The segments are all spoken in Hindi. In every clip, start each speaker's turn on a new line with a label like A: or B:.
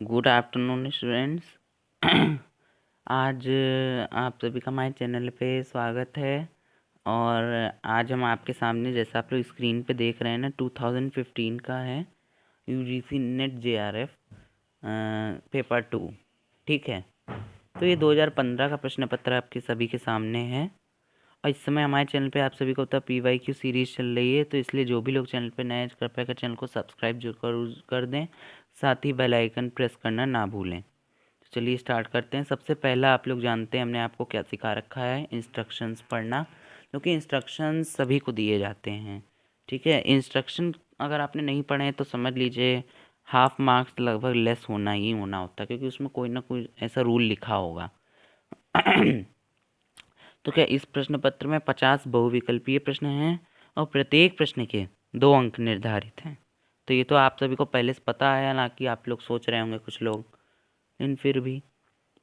A: Good afternoon students. आज आप सभी का हमारे चैनल पे स्वागत है। और आज हम आपके सामने, जैसा आप लोग स्क्रीन पे देख रहे हैं ना, 2015 का है यूजीसी नेट जेआरएफ पेपर 2। ठीक है, तो ये 2015 का प्रश्न पत्र आपके सभी के सामने है। और इस समय हमारे चैनल पे आप सभी को पता PYQ सीरीज़ चल रही है, तो इसलिए जो भी लोग चैनल पे नए हैं, कृपया कर चैनल को सब्सक्राइब जरूर कर दें, साथ ही बेल आइकन प्रेस करना ना भूलें। तो चलिए स्टार्ट करते हैं। सबसे पहला, आप लोग जानते हैं हमने आपको क्या सिखा रखा है, इंस्ट्रक्शंस पढ़ना, क्योंकि इंस्ट्रक्शंस सभी को दिए जाते हैं। ठीक है, इंस्ट्रक्शन अगर आपने नहीं पढ़े हैं तो समझ लीजिए हाफ मार्क्स लगभग लेस होना ही होना होता है, क्योंकि उसमें कोई ना कोई ऐसा रूल लिखा होगा। तो क्या इस प्रश्न पत्र में 50 बहुविकल्पीय प्रश्न हैं और प्रत्येक प्रश्न के 2 अंक निर्धारित हैं। तो ये तो आप सभी को पहले से पता है, ना कि आप लोग सोच रहे होंगे कुछ लोग, लेकिन फिर भी।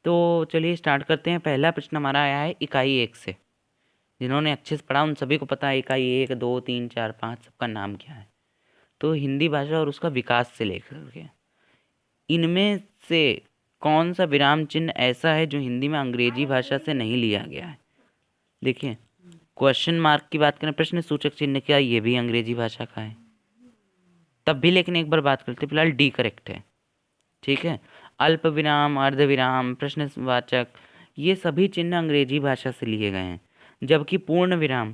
A: तो चलिए स्टार्ट करते हैं। पहला प्रश्न हमारा आया है इकाई 1 से। जिन्होंने अच्छे से पढ़ा उन सभी को पता है इकाई 1, 2, 3, 4, 5 सबका नाम क्या है। तो हिंदी भाषा और उसका विकास से लेकर के इनमें से कौन सा विराम चिन्ह ऐसा है जो हिंदी में अंग्रेजी भाषा से नहीं लिया गया है। देखिए, क्वेश्चन मार्क की बात करें, प्रश्न सूचक चिन्ह क्या, ये भी अंग्रेजी भाषा का है तब भी, लेकिन एक बार बात करते हैं। फिलहाल डी करेक्ट है। ठीक है, अल्प विराम, अर्ध विराम, प्रश्नवाचक, ये सभी चिन्ह अंग्रेजी भाषा से लिए गए हैं। जबकि पूर्ण विराम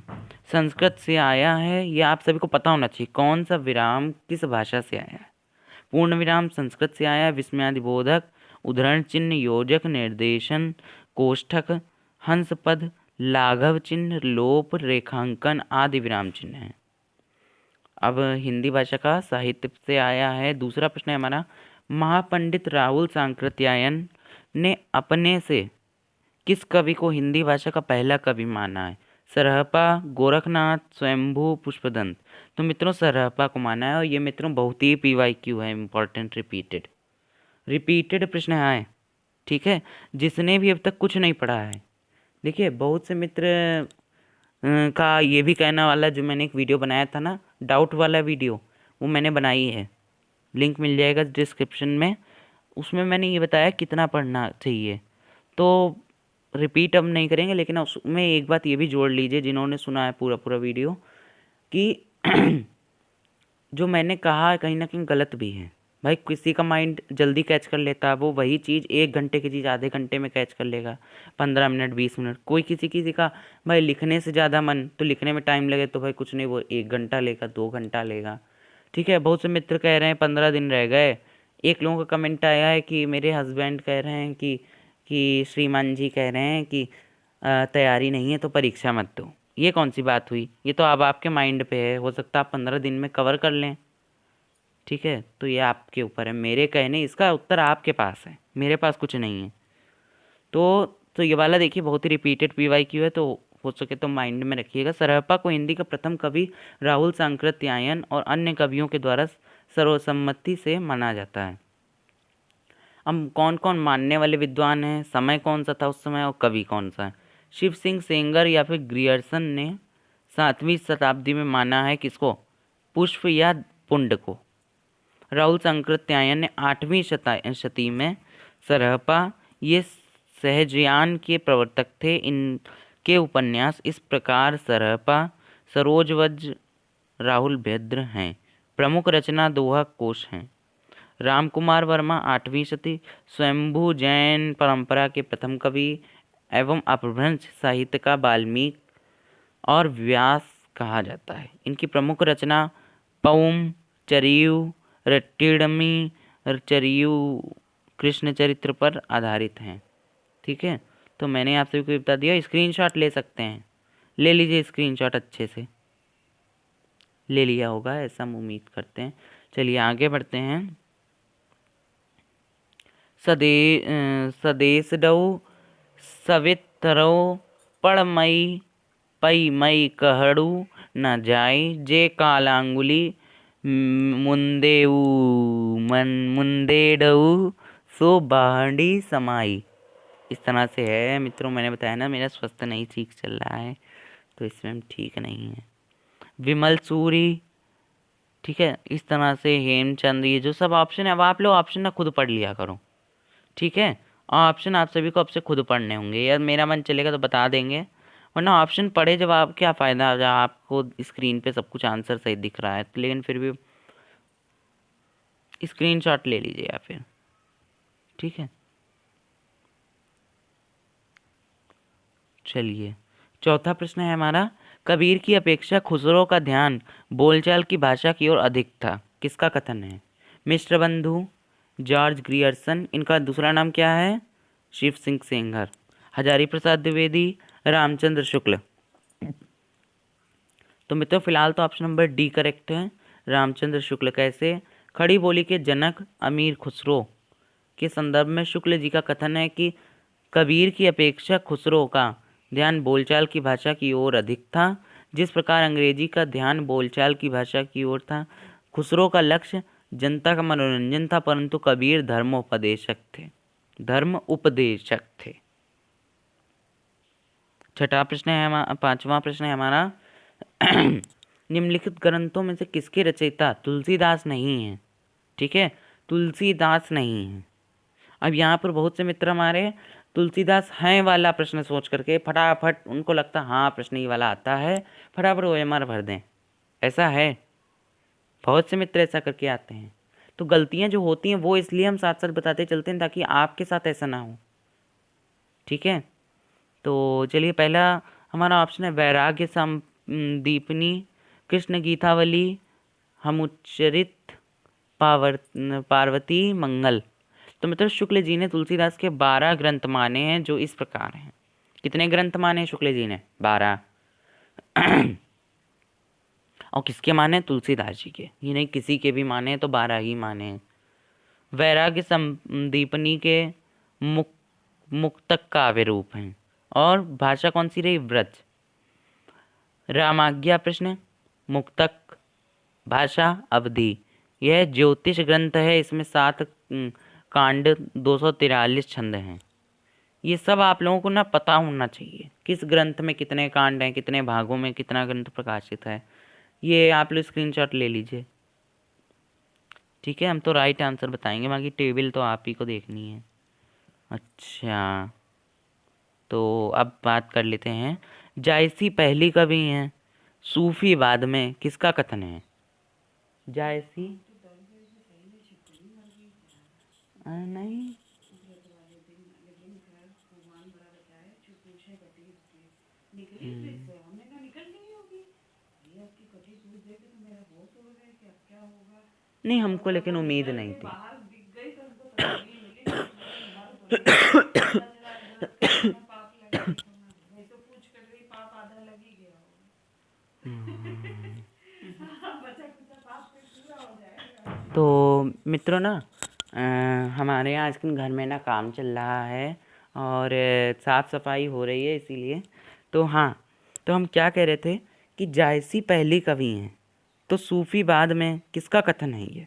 A: संस्कृत से आया है। ये आप सभी को पता होना चाहिए कौन सा विराम किस भाषा से आया है। पूर्ण विराम संस्कृत से आया है। विस्मयादिबोधक, उद्धरण चिन्ह, योजक, निर्देशन, कोष्ठक, हंस पद, लाघव चिन्ह, लोप, रेखांकन आदि विराम चिन्ह हैं। अब हिंदी भाषा का साहित्य से आया है। दूसरा प्रश्न है हमारा, महापंडित राहुल सांकृत्यायन ने अपने से किस कवि को हिंदी भाषा का पहला कवि माना है। सरहपा, गोरखनाथ, स्वयंभू, पुष्पदंत। तो मित्रों सरहपा को माना है, और ये मित्रों बहुत ही PYQ है, इम्पोर्टेंट, रिपीटेड प्रश्न है। ठीक है, जिसने भी अब तक कुछ नहीं पढ़ा है, देखिए बहुत से मित्र का ये भी कहना वाला, जो मैंने एक वीडियो बनाया था ना, डाउट वाला वीडियो, वो मैंने बनाई है, लिंक मिल जाएगा डिस्क्रिप्शन में। उसमें मैंने ये बताया कितना पढ़ना चाहिए। तो रिपीट अब नहीं करेंगे, लेकिन उसमें एक बात ये भी जोड़ लीजिए जिन्होंने सुना है पूरा पूरा वीडियो, कि जो मैंने कहा कहीं ना कहीं गलत भी है। भाई किसी का माइंड जल्दी कैच कर लेता है, वो वही चीज़ 1 घंटे की चीज़ आधे घंटे में कैच कर लेगा, 15 मिनट 20 मिनट। कोई किसी किसी का भाई लिखने से ज़्यादा मन, तो लिखने में टाइम लगे तो भाई कुछ नहीं, वो 1 घंटा लेगा, 2 घंटा लेगा। ठीक है, बहुत से मित्र कह रहे हैं 15 दिन रह गए। एक लोगों का कमेंट आया है कि मेरे हस्बैंड कह रहे हैं कि श्रीमान जी कह रहे हैं कि तैयारी नहीं है तो परीक्षा मत दो। ये कौन सी बात हुई, ये तो अब आपके माइंड पे है, हो सकता है आप 15 दिन में कवर कर लें। ठीक है, तो ये आपके ऊपर है, मेरे कहने इसका उत्तर आपके पास है, मेरे पास कुछ नहीं है। तो ये वाला देखिए बहुत ही रिपीटेड PYQ है, तो हो सके तो माइंड में रखिएगा। सरहपा को हिंदी का प्रथम कवि राहुल सांकृत्यायन और अन्य कवियों के द्वारा सर्वसम्मति से माना जाता है। अब कौन कौन मानने वाले विद्वान हैं, समय कौन सा था उस समय, और कवि कौन सा है। शिव सिंह सेंगर या फिर ग्रियर्सन ने 7वीं शताब्दी में माना है किसको, पुष्प या पुंड को। राहुल सांकृत्यायन ने 8वीं शती में। सरहपा, ये सहजयान के प्रवर्तक थे। इनके उपन्यास इस प्रकार सरहपा, सरोजवज, राहुल भद्र हैं। प्रमुख रचना दोहा कोश हैं। रामकुमार वर्मा 8वीं शती, स्वयंभू जैन परंपरा के प्रथम कवि एवं अपभ्रंश साहित्य का वाल्मीकि और व्यास कहा जाता है। इनकी प्रमुख रचना पौम, चरियु, रट्टिड़मी, चरियु कृष्ण चरित्र पर आधारित हैं। ठीक है, तो मैंने आप सभी को बता दिया। स्क्रीनशॉट ले सकते हैं, ले लीजिए स्क्रीनशॉट, अच्छे से ले लिया होगा ऐसा हम उम्मीद करते हैं। चलिए आगे बढ़ते हैं। सदेशडौ सवितरौ पड़मई पई मई कहड़ू न जाय जे कालांगुली मुंदेऊ मुंदेडऊ सो बाहडी समाई। इस तरह से है मित्रों, मैंने बताया ना मेरा स्वास्थ्य नहीं ठीक चल रहा है, तो इसमें हम ठीक नहीं है। विमल सूरी, ठीक है, इस तरह से हेमचंद, ये जो सब ऑप्शन है, अब आप लोग ऑप्शन ना खुद पढ़ लिया करो, ठीक है। ऑप्शन आप सभी को अब से खुद पढ़ने होंगे, यार मेरा मन चलेगा तो बता देंगे, वरना ऑप्शन पढ़े जब आप क्या फ़ायदा, जब आपको स्क्रीन पे सब कुछ आंसर सही दिख रहा है, लेकिन फिर भी स्क्रीनशॉट ले लीजिए या फिर, ठीक है। चलिए, चौथा प्रश्न है हमारा, कबीर की अपेक्षा खुसरो का ध्यान बोलचाल की भाषा की ओर अधिक था, किसका कथन है? मिस्टर बंधु, जॉर्ज ग्रियर्सन, इनका दूसरा नाम क्या है? शिव सिंह सेंगर, हजारी प्रसाद द्विवेदी, रामचंद्र शुक्ल। तो मित्रों फिलहाल तो ऑप्शन नंबर डी करेक्ट है, रामचंद्र शुक्ल। कैसे? खड़ी बोली के जनक अमीर खुसरो के संदर्भ में शुक्ल जी का कथन है कि कबीर की अपेक्षा खुसरो का ध्यान बोलचाल की भाषा की ओर अधिक था। जिस प्रकार अंग्रेजी का ध्यान बोलचाल की भाषा की ओर था, खुसरो का लक्ष्य जनता का मनोरंजन था, परंतु कबीर धर्मोपदेशक थे, धर्म उपदेशक थे। छठा प्रश्न है, पांचवा प्रश्न है हमारा, निम्नलिखित ग्रंथों में से किसके रचयिता तुलसीदास नहीं है? ठीक है, तुलसीदास नहीं है। अब यहाँ पर बहुत से मित्र हमारे तुलसीदास हैं वाला प्रश्न सोच करके फटाफट उनको लगता हाँ प्रश्न ये वाला आता है, फटाफट OMR भर दें, ऐसा है, बहुत से मित्र ऐसा करके आते हैं। तो गलतियाँ जो होती हैं वो इसलिए हम साथ साथ बताते चलते हैं ताकि आपके साथ ऐसा ना हो, ठीक है। तो चलिए, पहला हमारा ऑप्शन है वैराग्य संदीपनी, कृष्ण गीतावली, हमुच्चरित, पार्वती मंगल। तो मतलब शुक्ल जी ने तुलसीदास के 12 ग्रंथ माने हैं, जो इस प्रकार हैं। कितने ग्रंथ माने हैं शुक्ल जी ने? 12। और किसके माने? तुलसीदास जी के, ये नहीं किसी के भी माने, तो 12 ही माने हैं। वैराग्य संदीपनी के मुक्तक काव्य रूप हैं, और भाषा कौन सी रही? ब्रज। रामाज्ञा प्रश्न मुक्तक, भाषा अवधी। यह ज्योतिष ग्रंथ है, इसमें 7 कांड, 243 छंद हैं। ये सब आप लोगों को ना पता होना चाहिए, किस ग्रंथ में कितने कांड हैं, कितने भागों में कितना ग्रंथ प्रकाशित है, ये आप लोग स्क्रीनशॉट ले लीजिए, ठीक है। हम तो राइट आंसर बताएंगे, बाकी टेबल तो आप ही को देखनी है। अच्छा, तो अब बात कर लेते हैं, जायसी पहली कवि हैं, सूफीवाद में किसका कथन है? जायसी नहीं, नहीं हमको लेकिन उम्मीद नहीं थी। तो मित्रों ना, हमारे यहाँ आजकल घर में ना काम चल रहा है और साफ़ सफाई हो रही है, इसीलिए तो हाँ, तो हम क्या कह रहे थे कि जायसी पहली कवि हैं, तो सूफीवाद में किसका कथन है ये?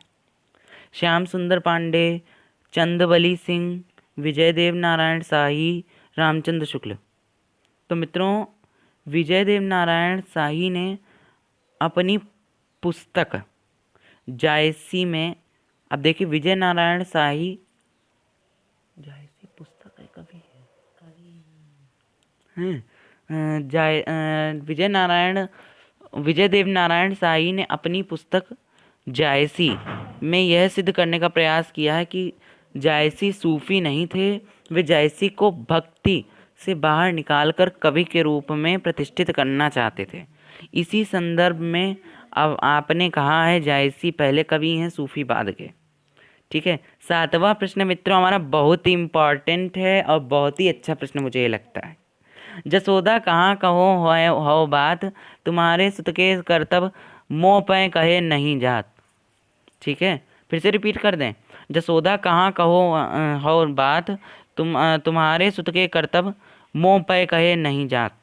A: श्याम सुंदर पांडे, चंदबली सिंह, विजय देव नारायण शाही, रामचंद्र शुक्ल। तो मित्रों विजय देव नारायण शाही ने अपनी पुस्तक जायसी में, अब देखिए विजय नारायण शाही, जायसी पुस्तक है कवि है, विजय देव नारायण शाही ने अपनी पुस्तक जायसी में यह सिद्ध करने का प्रयास किया है कि जायसी सूफी नहीं थे, वे जायसी को भक्ति से बाहर निकालकर कवि के रूप में प्रतिष्ठित करना चाहते थे। इसी संदर्भ में अब आपने कहा है जायसी पहले कवि हैं सूफीवाद के, ठीक है। 7वां प्रश्न मित्रों हमारा बहुत ही इम्पॉर्टेंट है और बहुत ही अच्छा प्रश्न मुझे ये लगता है। जसोदा कहाँ कहो हो बात, तुम्हारे सुत के करतब मोह पे कहे नहीं जात। ठीक है, फिर से रिपीट कर दें, जसोदा कहाँ कहो हो बात, तुम्हारे सुत के करतब मोह पे कहे नहीं जात।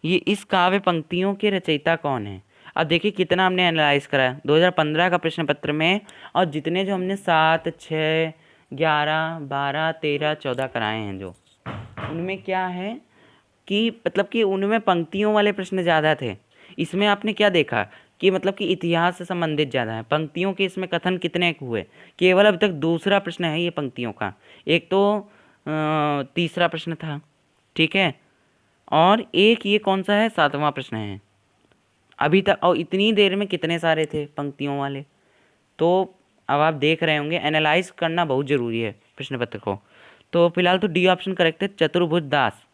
A: ये इस काव्य पंक्तियों के रचयिता कौन है? अब देखिए कितना हमने एनालाइज करा है 2015 का प्रश्न पत्र में, और जितने जो हमने 7, 6, 11, 12, 13, 14 कराए हैं, जो उनमें क्या है कि मतलब कि उनमें पंक्तियों वाले प्रश्न ज़्यादा थे। इसमें आपने क्या देखा कि मतलब कि इतिहास से संबंधित ज़्यादा है। पंक्तियों के इसमें कथन कितने हुए, केवल अब तक दूसरा प्रश्न है ये पंक्तियों का, एक तो तीसरा प्रश्न था, ठीक है, और एक ये कौन सा है, सातवां प्रश्न है अभी तक। और इतनी देर में कितने सारे थे पंक्तियों वाले, तो अब आप देख रहे होंगे एनालाइज करना बहुत ज़रूरी है प्रश्न पत्र को। तो फिलहाल तो डी ऑप्शन करेक्ट है, चतुर्भुज दास,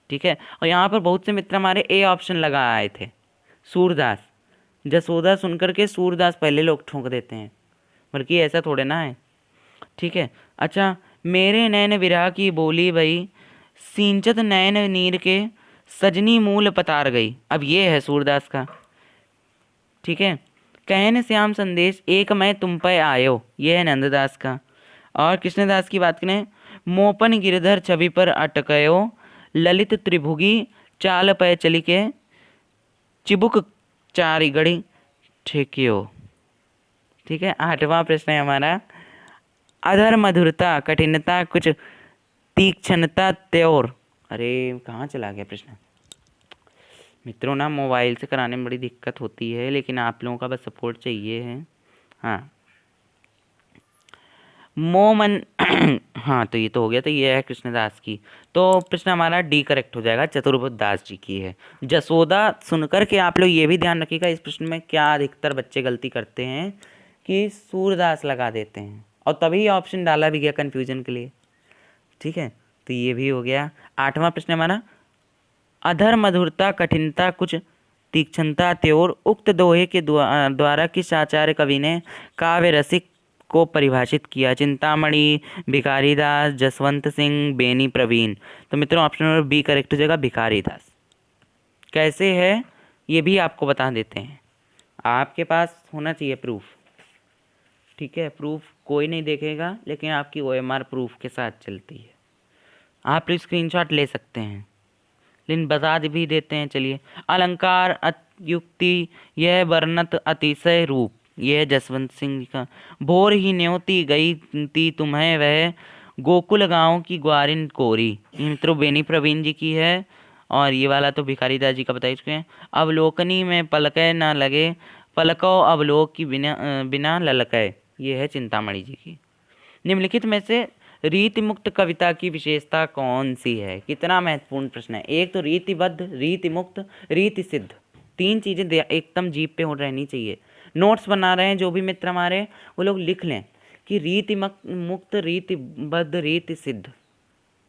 A: ठीक है। और यहाँ पर बहुत से मित्र हमारे ए ऑप्शन लगा आए थे, सूरदास। जसोदा सुनकर के सूरदास पहले लोग ठोंक देते हैं, बल्कि ऐसा थोड़े ना है, ठीक है। अच्छा, मेरे नैन विरह की बोली भई, सिंचत नैन नीर के, सजनी मूल पतार गई। अब ये है सूरदास का, ठीक है। कहन श्याम संदेश एक मैं तुम पे आयो, ये है नंददास का। और कृष्णदास की बात करें, मोपन गिरधर छवि पर अटकयो, ललित त्रिभुगी चाल पय चली के, चिबुक चारी गढ़ी ठेकियो, ठीक है। आठवां प्रश्न है हमारा, अधर मधुरता कठिनता कुछ तीक्ष्णता त्योर। अरे कहाँ चला गया प्रश्न मित्रों, ना मोबाइल से कराने में बड़ी दिक्कत होती है, लेकिन आप लोगों का बस सपोर्ट चाहिए है। हाँ, मोमन हाँ, तो ये तो हो गया, तो ये है कृष्णदास की। तो प्रश्न हमारा डी करेक्ट हो जाएगा, चतुर्भुज दास जी की है। जसोदा सुनकर के आप लोग ये भी ध्यान रखिएगा, इस प्रश्न में क्या अधिकतर बच्चे गलती करते हैं कि सूरदास लगा देते हैं, और तभी ऑप्शन डाला भी गया कन्फ्यूजन के लिए, ठीक है। तो ये भी हो गया। आठवां प्रश्न हमारा, अधर मधुरता कठिनता कुछ तीक्ष्णता त्योर, उक्त दोहे के द्वारा किस आचार्य कवि ने काव्य रसिक को परिभाषित किया। चिंतामणि, भिखारीदास, जसवंत सिंह, बेनी प्रवीण। तो मित्रों ऑप्शन नंबर बी करेक्ट हो जाएगा, भिखारीदास। कैसे है ये भी आपको बता देते हैं, आपके पास होना चाहिए प्रूफ, ठीक है। प्रूफ कोई नहीं देखेगा, लेकिन आपकी OMR प्रूफ के साथ चलती है, आप स्क्रीनशॉट ले सकते हैं, लेकिन बता भी देते हैं। चलिए, अलंकार अत्युक्ति यह वर्णत अतिशय रूप, यह है जसवंत सिंह जी का। भोर ही न्योती गई ती तुम्हें वह, गोकुल गांव की ग्वारिन कोरी, ये मित्रों बेनी प्रवीण जी की है। और ये वाला तो भिखारीदास जी का बता चुके हैं। अवलोकनी में पलके न लगे, पलको अवलोक की बिना बिना ललके, ये है चिंतामणि जी की। निम्नलिखित में से रीति मुक्त कविता की विशेषता कौन सी है। कितना महत्वपूर्ण प्रश्न है। एक तो रीतिबद्ध, रीति मुक्त, रीति सिद्ध, तीन चीज़ें एकदम जीप पे हो रहनी चाहिए। नोट्स बना रहे हैं जो भी मित्र हमारे, वो लोग लिख लें कि रीति मुक्त, रीतिबद्ध, रीति सिद्ध,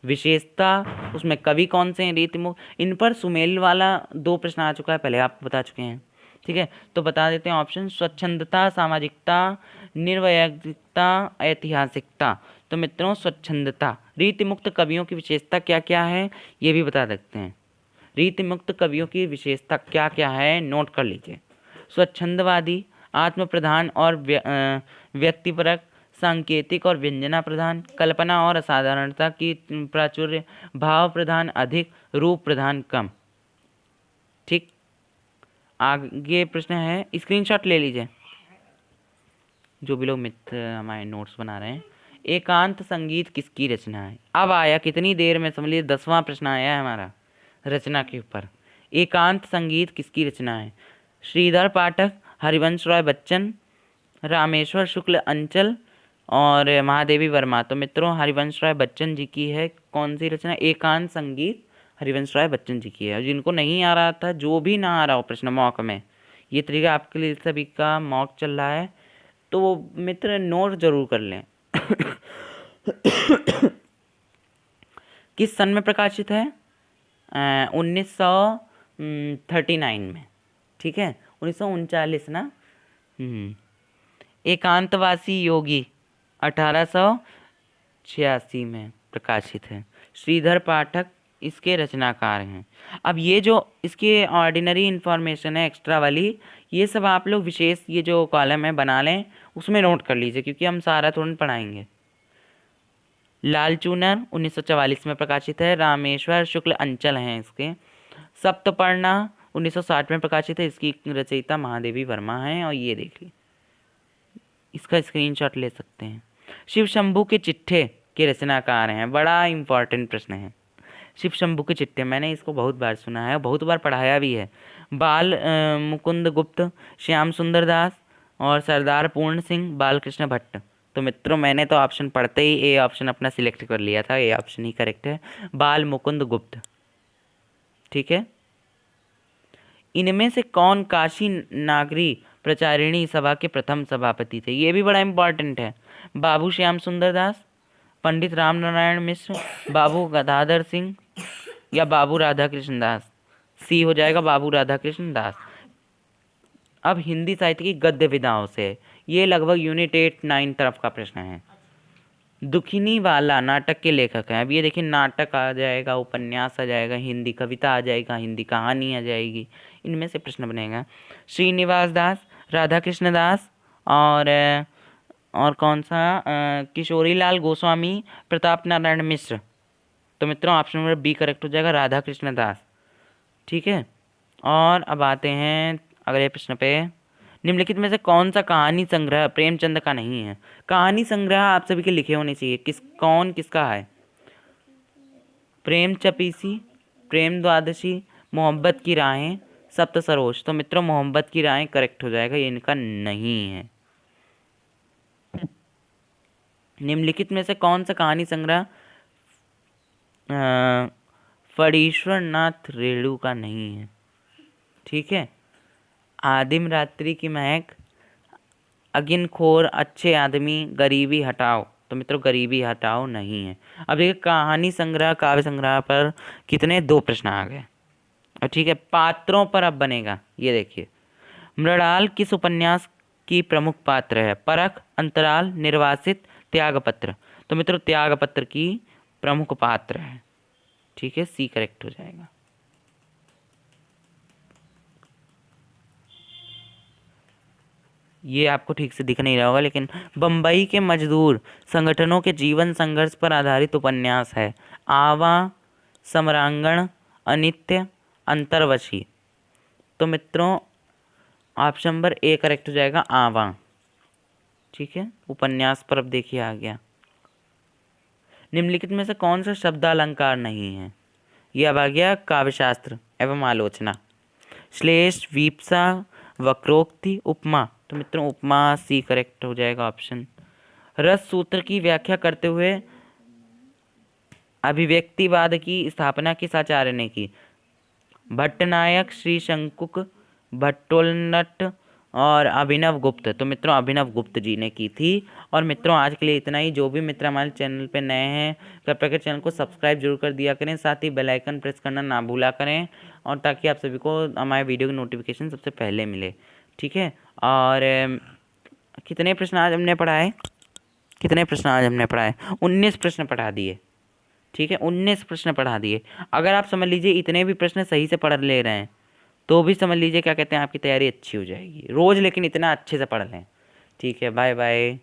A: विशेषता उसमें कवि कौन से हैं, रीति मुक्त। इन पर सुमेल वाला 2 प्रश्न आ चुका है, पहले आपको बता चुके हैं, ठीक है। तो बता देते हैं ऑप्शन, स्वच्छंदता, सामाजिकता, निर्वैयक्तिकता, ऐतिहासिकता। तो मित्रों स्वच्छंदता, रीति मुक्त कवियों की विशेषता क्या क्या है ये भी बता सकते हैं। रीति मुक्त कवियों की विशेषता क्या क्या है नोट कर लीजिए। स्वच्छंदवादी, आत्म प्रधान और व्यक्तिपरक, सांकेतिक और व्यंजना प्रधान, कल्पना और असाधारणता की प्राचुर्य, भाव प्रधान अधिक, रूप प्रधान कम, ठीक। आगे प्रश्न है, स्क्रीनशॉट ले लीजिए जो भी लोग मित्र हमारे नोट्स बना रहे हैं। एकांत संगीत किसकी रचना है। अब आया कितनी देर में, समझ लीजिए 10वां प्रश्न आया है हमारा रचना के ऊपर। एकांत संगीत किसकी रचना है। श्रीधर पाठक, हरिवंश राय बच्चन, रामेश्वर शुक्ल अंचल और महादेवी वर्मा। तो मित्रों हरिवंश राय बच्चन जी की है कौन सी रचना, एकांत संगीत हरिवंश राय बच्चन जी की है। जिनको नहीं आ रहा था, जो भी ना आ रहा हो प्रश्न मॉक में, ये तरीका आपके लिए सभी का मॉक चल रहा है, तो वो मित्र नोट जरूर कर लें। किस सन में प्रकाशित है, 1939 में, ठीक है, 1939 ना। एकांतवासी योगी 1886 में प्रकाशित है। श्रीधर पाठक इसके रचनाकार हैं। अब ये जो इसके ऑर्डिनरी इन्फॉर्मेशन है एक्स्ट्रा वाली, ये सब आप लोग विशेष ये जो कॉलम है बना लें, उसमें नोट कर लीजिए, क्योंकि हम सारा तुरंत पढ़ाएंगे। लालचूनर 1944 में प्रकाशित है। रामेश्वर शुक्ल अंचल हैं इसके। सप्तपर्णा 1960 में प्रकाशित है, इसकी रचयिता महादेवी वर्मा हैं। और ये देखिए इसका स्क्रीनशॉट ले सकते हैं। शिव शंभू के चिट्ठे के रचनाकार हैं, बड़ा इंपॉर्टेंट प्रश्न है। शिव शंभू की चिट्ठी, मैंने इसको बहुत बार सुना है, बहुत बार पढ़ाया भी है। बाल मुकुंद गुप्त, श्याम सुंदर दास और सरदार पूर्ण सिंह, बालकृष्ण भट्ट। तो मित्रों मैंने तो ऑप्शन पढ़ते ही ए ऑप्शन अपना सिलेक्ट कर लिया था, ए ऑप्शन ही करेक्ट है, बाल मुकुंद गुप्त। ठीक है। इनमें से कौन काशी नागरी प्रचारिणी सभा के प्रथम सभापति थे? ये भी बड़ा इंपॉर्टेंट है। बाबू श्याम सुंदर दास, पंडित राम नारायण मिश्र, बाबू गदाधर सिंह या बाबू राधा कृष्ण दास। सी हो जाएगा बाबू राधा कृष्ण दास। अब हिंदी साहित्य की गद्य विधाओं से, ये लगभग यूनिट 8-9 तरफ का प्रश्न है। दुखिनी वाला नाटक के लेखक हैं। अब ये देखिए, नाटक आ जाएगा, उपन्यास आ जाएगा, हिंदी कविता आ जाएगा, हिंदी कहानी आ जाएगी, इनमें से प्रश्न बनेगा। श्रीनिवास दास, राधा कृष्ण दास और कौन सा, किशोरीलाल गोस्वामी, प्रताप नारायण मिश्र। तो मित्रों ऑप्शन नंबर बी करेक्ट हो जाएगा, राधा कृष्ण दास। ठीक है। और अब आते हैं अगले प्रश्न पे। निम्नलिखित में से कौन सा कहानी संग्रह प्रेमचंद का नहीं है? कहानी संग्रह आप सभी के लिखे होने चाहिए, कौन किसका है? प्रेम चपीसी, प्रेम द्वादशी, मोहब्बत की राहें, सप्त सरोज। तो मित्रों मोहब्बत की राहें करेक्ट हो जाएगा, ये इनका नहीं है। निम्नलिखित में से कौन सा कहानी संग्रह फणीश्वर नाथ रेणु का नहीं है? ठीक है। आदिम रात्रि की महक, अगिनखोर, अच्छे आदमी, गरीबी हटाओ। तो मित्रों गरीबी हटाओ नहीं है। अब देखिए कहानी संग्रह काव्य संग्रह पर कितने 2 प्रश्न आ गए। और ठीक है, पात्रों पर अब बनेगा। ये देखिए, मृणाल किस उपन्यास की प्रमुख पात्र है? परख, अंतराल, निर्वासित, त्यागपत्र। तो मित्रों त्यागपत्र की प्रमुख पात्र है। ठीक है, सी करेक्ट हो जाएगा। ये आपको ठीक से दिख नहीं रहा होगा, लेकिन बम्बई के मजदूर संगठनों के जीवन संघर्ष पर आधारित उपन्यास है। आवा, सम्रांगण, अनित्य, अंतर्वशी। तो मित्रों ऑप्शन नंबर ए करेक्ट हो जाएगा, आवा। ठीक है, उपन्यास पर अब देखिए आ गया। निम्नलिखित में से कौन सा शब्दालंकार नहीं है? यह अब आ गया काव्यशास्त्र एवं आलोचना। श्लेष, वीप्सा, वक्रोक्ति, उपमा। तो मित्रों उपमा सी करेक्ट हो जाएगा ऑप्शन। रस सूत्र की व्याख्या करते हुए अभिव्यक्तिवाद की स्थापना किस आचार्य ने की? भट्टनायक, श्री शंकुक, भट्टोलनट और अभिनव गुप्त। तो मित्रों अभिनव गुप्त जी ने की थी। और मित्रों आज के लिए इतना ही। जो भी मित्र हमारे चैनल पे नए हैं कृपया कर चैनल को सब्सक्राइब जरूर कर दिया करें, साथ ही बेल आइकन प्रेस करना ना भूला करें, और ताकि आप सभी को हमारे वीडियो की नोटिफिकेशन सबसे पहले मिले। ठीक है। और कितने प्रश्न आज हमने पढ़ाए? 19 प्रश्न पढ़ा दिए। ठीक है, 19 प्रश्न पढ़ा दिए। अगर आप समझ लीजिए इतने भी प्रश्न सही से पढ़ ले रहे हैं तो भी समझ लीजिए क्या कहते हैं, आपकी तैयारी अच्छी हो जाएगी रोज़, लेकिन इतना अच्छे से पढ़ लें। ठीक है, बाय बाय।